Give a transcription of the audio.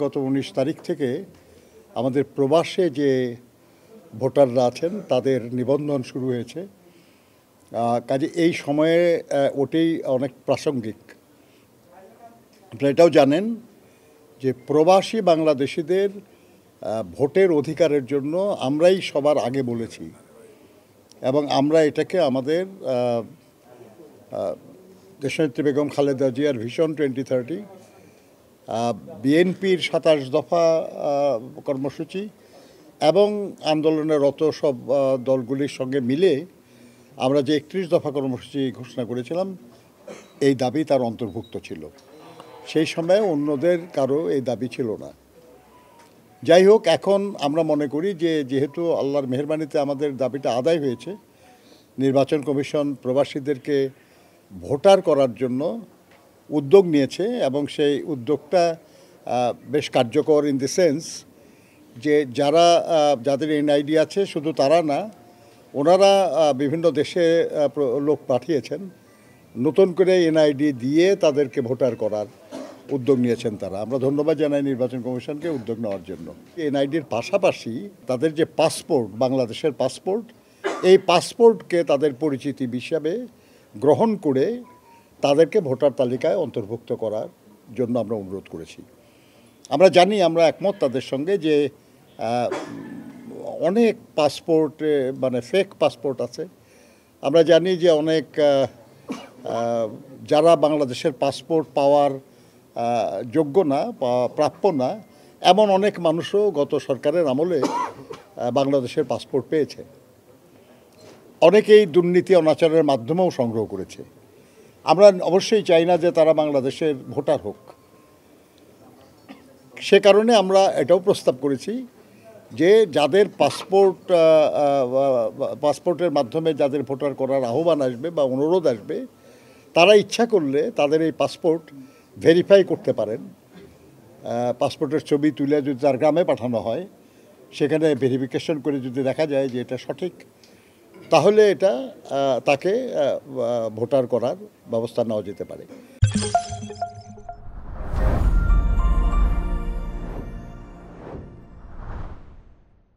গত ১৯ তারিখ থেকে আমাদের প্রবাসে যে ভোটাররা আছেন তাদের নিবন্ধন শুরু হয়েছে। কাজে এই সময়ে ওটাই অনেক প্রাসঙ্গিক। আপনারা এটাও জানেন যে প্রবাসী বাংলাদেশিদের ভোটের অধিকারের জন্য আমরাই সবার আগে বলেছি এবং আমরা এটাকে আমাদের দেশনেত্রী বেগম খালেদা জিয়ার ভিশন 2030, বিএনপির ২৭ দফা কর্মসূচি এবং আন্দোলনরত সব দলগুলির সঙ্গে মিলে আমরা যে ৩১ দফা কর্মসূচি ঘোষণা করেছিলাম এই দাবি তার অন্তর্ভুক্ত ছিল। সেই সময়ে অন্যদের কারো এই দাবি ছিল না। যাই হোক, এখন আমরা মনে করি যে যেহেতু আল্লাহর মেহেরবানিতে আমাদের দাবিটা আদায় হয়েছে, নির্বাচন কমিশন প্রবাসীদেরকে ভোটার করার জন্য উদ্যোগ নিয়েছে এবং সেই উদ্যোগটা বেশ কার্যকর ইন দি সেন্স যে যাদের এনআইডি আছে শুধু তারা না, ওনারা বিভিন্ন দেশে লোক পাঠিয়েছেন নতুন করে এনআইডি দিয়ে তাদেরকে ভোটার করার উদ্যোগ নিয়েছেন তারা। আমরা ধন্যবাদ জানাই নির্বাচন কমিশনকে উদ্যোগ নেওয়ার জন্য। এনআইডির পাশাপাশি তাদের যে পাসপোর্ট, বাংলাদেশের পাসপোর্ট, এই পাসপোর্টকে তাদের পরিচিতি হিসাবে গ্রহণ করে তাদেরকে ভোটার তালিকায় অন্তর্ভুক্ত করার জন্য আমরা অনুরোধ করেছি। আমরা জানি, আমরা একমত তাদের সঙ্গে যে অনেক পাসপোর্ট মানে ফেক পাসপোর্ট আছে। আমরা জানি যে অনেক যারা বাংলাদেশের পাসপোর্ট পাওয়ার যোগ্য না, প্রাপ্য না, এমন অনেক মানুষও গত সরকারের আমলে বাংলাদেশের পাসপোর্ট পেয়েছে। অনেকেই দুর্নীতি অনাচারের মাধ্যমেও সংগ্রহ করেছে। আমরা অবশ্যই চাই না যে তারা বাংলাদেশের ভোটার হোক। সে কারণে আমরা এটাও প্রস্তাব করেছি যে যাদের পাসপোর্টের মাধ্যমে যাদের ভোটার করার আহ্বান আসবে বা অনুরোধ আসবে, তারা ইচ্ছা করলে তাদের এই পাসপোর্ট ভেরিফাই করতে পারেন। পাসপোর্টের ছবি তুলে যদি তার গ্রামে পাঠানো হয়, সেখানে ভেরিফিকেশন করে যদি দেখা যায় যে এটা সঠিক, তাহলে এটা তাকে ভোটার করার ব্যবস্থা নেওয়া যেতে পারে।